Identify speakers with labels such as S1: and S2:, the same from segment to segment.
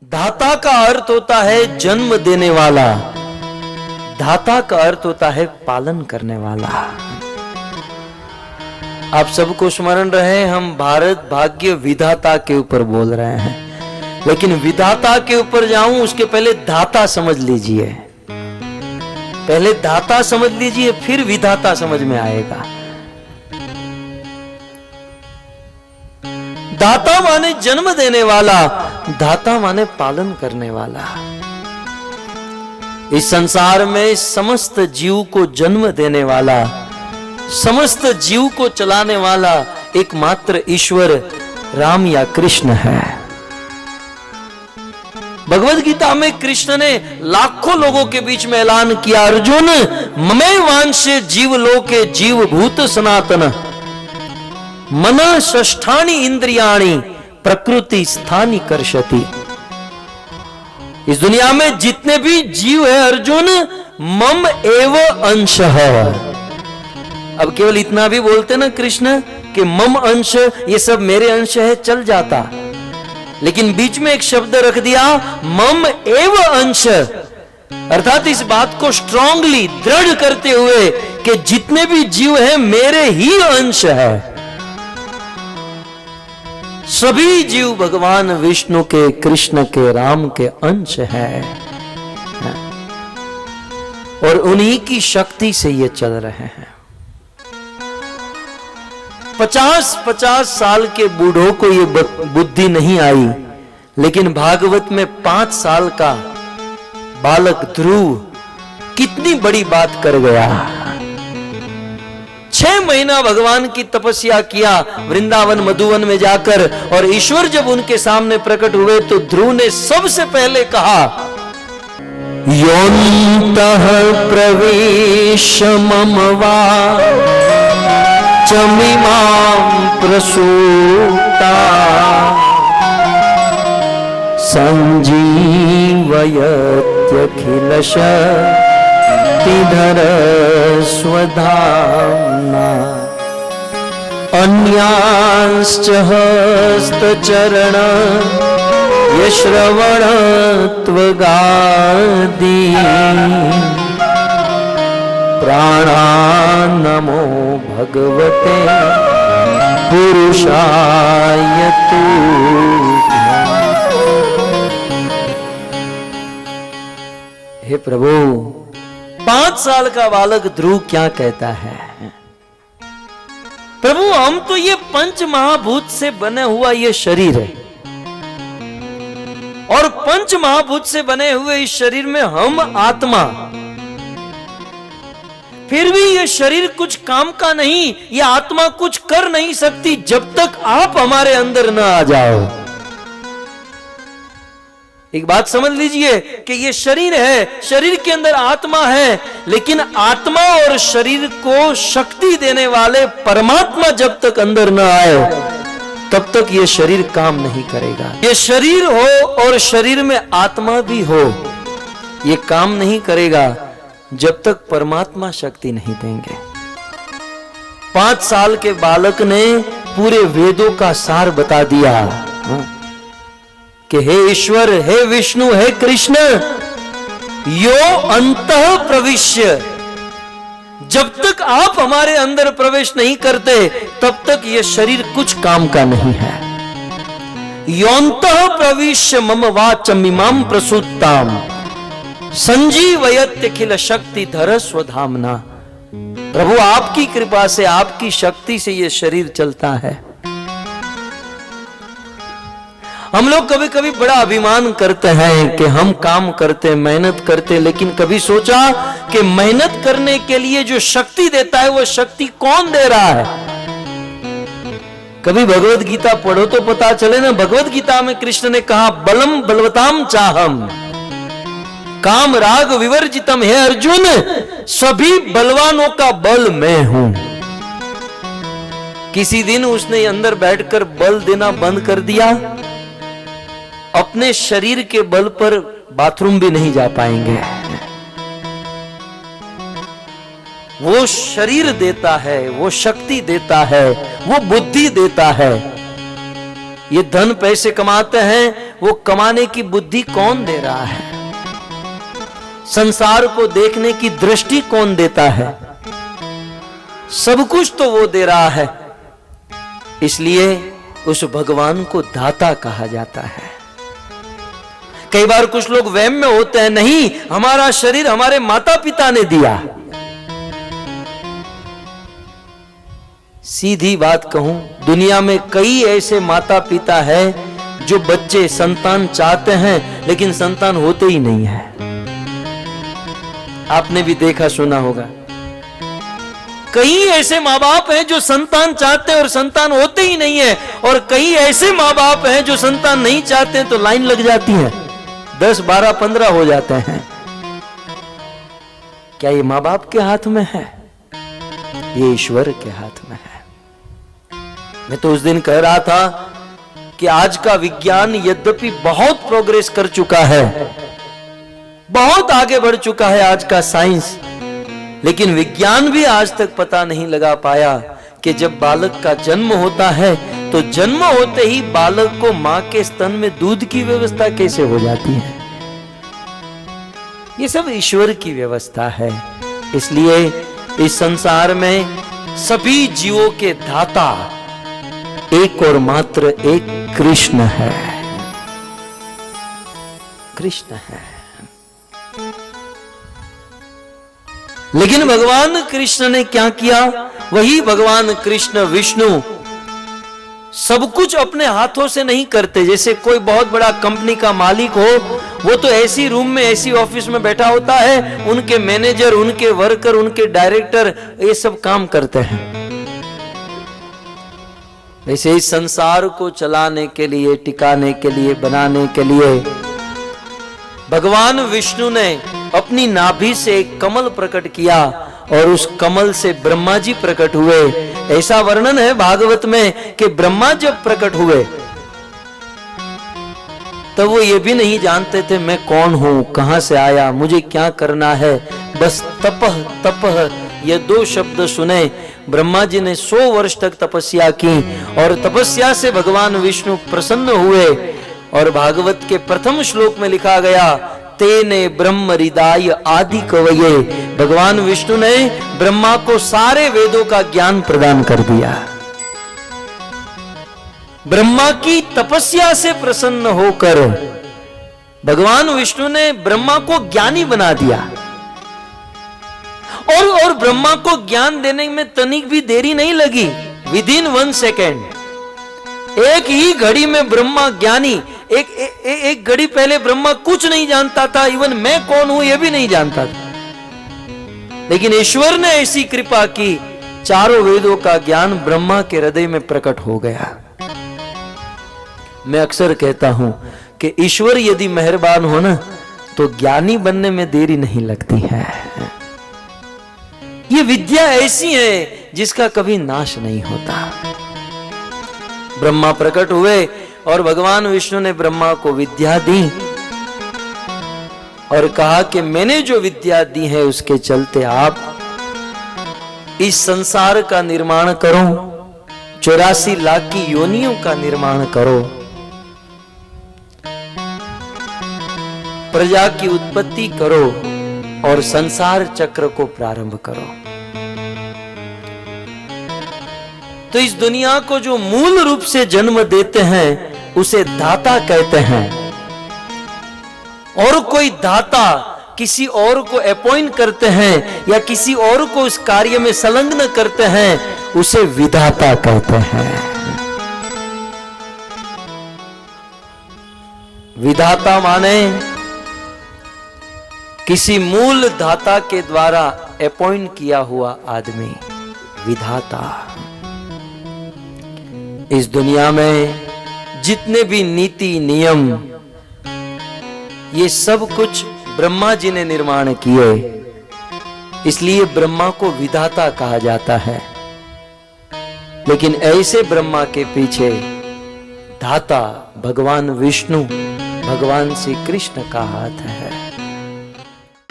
S1: धाता का अर्थ होता है जन्म देने वाला, धाता का अर्थ होता है पालन करने वाला। आप सबको स्मरण रहे, हम भारत भाग्य विधाता के ऊपर बोल रहे हैं, लेकिन विधाता के ऊपर जाऊं उसके पहले धाता समझ लीजिए। पहले धाता समझ लीजिए, फिर विधाता समझ में आएगा। दाता माने जन्म देने वाला, धाता माने पालन करने वाला। इस संसार में समस्त जीव को जन्म देने वाला, समस्त जीव को चलाने वाला एकमात्र ईश्वर राम या कृष्ण है। भगवद गीता में कृष्ण ने लाखों लोगों के बीच में ऐलान किया, अर्जुन ममे वांशे जीवलोके जीवभूत सनातन मन षष्ठानि इंद्रियाणि प्रकृति स्थानि कर्षति। इस दुनिया में जितने भी जीव है अर्जुन, मम एव अंश है। अब केवल इतना भी बोलते ना कृष्ण कि मम अंश, ये सब मेरे अंश है, चल जाता, लेकिन बीच में एक शब्द रख दिया मम एव अंश, अर्थात इस बात को स्ट्रांगली दृढ़ करते हुए कि जितने भी जीव हैं मेरे ही अंश है। सभी जीव भगवान विष्णु के, कृष्ण के, राम के अंश है और उन्हीं की शक्ति से ये चल रहे हैं। 50-50 साल के बूढ़ों को ये बुद्धि नहीं आई, लेकिन भागवत में 5 साल का बालक ध्रुव कितनी बड़ी बात कर गया। 6 महीना भगवान की तपस्या किया वृंदावन मधुवन में जाकर, और ईश्वर जब उनके सामने प्रकट हुए तो ध्रुव ने सबसे पहले कहा, योऽन्तः प्रविश्य मम वाचमिमां प्रसूता संजीवयत्यखिलशक्तिधर स्वधाम्ना अन्यांश्च हस्तचरण यश्रवण त्वगादि प्राणान्नमो भगवते पुरुषाय तुभ्यम्। हे प्रभु, 5 साल का बालक ध्रुव क्या कहता है, प्रभु हम तो ये पंच महाभूत से बने हुआ ये शरीर है, और पंच महाभूत से बने हुए इस शरीर में हम आत्मा, फिर भी ये शरीर कुछ काम का नहीं, ये आत्मा कुछ कर नहीं सकती जब तक आप हमारे अंदर न आ जाओ। एक बात समझ लीजिए कि ये शरीर है, शरीर के अंदर आत्मा है, लेकिन आत्मा और शरीर को शक्ति देने वाले परमात्मा जब तक अंदर न आए तब तक ये शरीर काम नहीं करेगा। ये शरीर हो और शरीर में आत्मा भी हो, ये काम नहीं करेगा जब तक परमात्मा शक्ति नहीं देंगे। 5 साल के बालक ने पूरे वेदों का सार बता दिया कि हे ईश्वर, हे विष्णु, हे कृष्ण, यो अंतः प्रविश्य, जब तक आप हमारे अंदर प्रवेश नहीं करते तब तक यह शरीर कुछ काम का नहीं है। योऽन्तः प्रविश्य मम वाचमिमां प्रसूताम् संजीवयत्यखिल शक्तिधर स्वधाम्ना। प्रभु आपकी कृपा से, आपकी शक्ति से यह शरीर चलता है। हम लोग कभी कभी बड़ा अभिमान करते हैं कि हम काम करते, मेहनत करते, लेकिन कभी सोचा कि मेहनत करने के लिए जो शक्ति देता है वो शक्ति कौन दे रहा है? कभी भगवद गीता पढ़ो तो पता चले ना। भगवद गीता में कृष्ण ने कहा, बलम बलवताम चाहम काम राग विवर्जितम। है अर्जुन, सभी बलवानों का बल मैं हूं। किसी दिन उसने अंदर बैठकर बल देना बंद कर दिया, अपने शरीर के बल पर बाथरूम भी नहीं जा पाएंगे। वो शरीर देता है, वो शक्ति देता है, वो बुद्धि देता है। ये धन पैसे कमाते हैं, वो कमाने की बुद्धि कौन दे रहा है? संसार को देखने की दृष्टि कौन देता है? सब कुछ तो वो दे रहा है। इसलिए उस भगवान को दाता कहा जाता है। कई बार कुछ लोग वहम में होते हैं, नहीं हमारा शरीर हमारे माता पिता ने दिया। सीधी बात कहूं, दुनिया में कई ऐसे माता पिता हैं जो बच्चे संतान चाहते हैं लेकिन संतान होते ही नहीं है। आपने भी देखा सुना होगा। कई ऐसे माँ बाप हैं जो संतान चाहते हैं और संतान होते ही नहीं है, और कई ऐसे माँ बाप हैं जो संतान नहीं चाहते हैं तो लाइन लग जाती है, 10, 12, 15 हो जाते हैं। क्या ये माँ बाप के हाथ में है? ये ईश्वर के हाथ में है। मैं तो उस दिन कह रहा था कि आज का विज्ञान यद्यपि बहुत प्रोग्रेस कर चुका है, बहुत आगे बढ़ चुका है आज का साइंस, लेकिन विज्ञान भी आज तक पता नहीं लगा पाया कि जब बालक का जन्म होता है तो जन्म होते ही बालक को मां के स्तन में दूध की व्यवस्था कैसे हो जाती है। ये सब ईश्वर की व्यवस्था है। इसलिए इस संसार में सभी जीवों के दाता एक और मात्र एक कृष्ण है। कृष्ण है। लेकिन भगवान कृष्ण ने क्या किया? वही भगवान कृष्ण विष्णु सब कुछ अपने हाथों से नहीं करते। जैसे कोई बहुत बड़ा कंपनी का मालिक हो, वो तो ऐसी रूम में ऐसी ऑफिस में बैठा होता है, उनके मैनेजर, उनके वर्कर, उनके डायरेक्टर ये सब काम करते हैं। वैसे इस संसार को चलाने के लिए, टिकाने के लिए, बनाने के लिए भगवान विष्णु ने अपनी नाभि से एक कमल प्रकट किया और उस कमल से ब्रह्मा जी प्रकट हुए। ऐसा वर्णन है भागवत में कि ब्रह्मा जब प्रकट हुए तब वो ये भी नहीं जानते थे मैं कौन हूं, कहां से आया, मुझे क्या करना है। बस तपह तपह ये 2 शब्द सुने। ब्रह्मा जी ने 100 वर्ष तक तपस्या की और तपस्या से भगवान विष्णु प्रसन्न हुए। और भागवत के प्रथम श्लोक में लिखा गया, तेने ब्रह्म हृदय आदि कवये, भगवान विष्णु ने ब्रह्मा को सारे वेदों का ज्ञान प्रदान कर दिया। ब्रह्मा की तपस्या से प्रसन्न होकर भगवान विष्णु ने ब्रह्मा को ज्ञानी बना दिया। और ब्रह्मा को ज्ञान देने में तनिक भी देरी नहीं लगी। विदिन 1 सेकेंड, एक ही घड़ी में ब्रह्मा ज्ञानी। एक घड़ी पहले ब्रह्मा कुछ नहीं जानता था, इवन मैं कौन हूं यह भी नहीं जानता था। लेकिन ईश्वर ने ऐसी कृपा की, चारों वेदों का ज्ञान ब्रह्मा के हृदय में प्रकट हो गया। मैं अक्सर कहता हूं कि ईश्वर यदि मेहरबान हो ना तो ज्ञानी बनने में देरी नहीं लगती है। ये विद्या ऐसी है जिसका कभी नाश नहीं होता। ब्रह्मा प्रकट हुए और भगवान विष्णु ने ब्रह्मा को विद्या दी और कहा कि मैंने जो विद्या दी है उसके चलते आप इस संसार का निर्माण करो, 84 लाख की योनियों का निर्माण करो, प्रजा की उत्पत्ति करो और संसार चक्र को प्रारंभ करो। तो इस दुनिया को जो मूल रूप से जन्म देते हैं उसे दाता कहते हैं। और कोई दाता किसी और को अपॉइंट करते हैं या किसी और को उस कार्य में संलग्न करते हैं उसे विधाता कहते हैं। विधाता माने किसी मूल दाता के द्वारा अपॉइंट किया हुआ आदमी, विधाता। इस दुनिया में जितने भी नीति नियम ये सब कुछ ब्रह्मा जी ने निर्माण किए, इसलिए ब्रह्मा को विधाता कहा जाता है। लेकिन ऐसे ब्रह्मा के पीछे धाता भगवान विष्णु, भगवान श्री कृष्ण का हाथ है।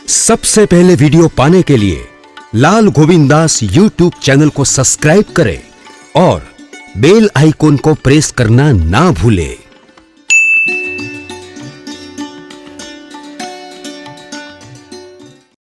S2: सबसे पहले वीडियो पाने के लिए लाल गोविंद दास YouTube चैनल को सब्सक्राइब करें और बेल आइकॉन को प्रेस करना ना भूलें।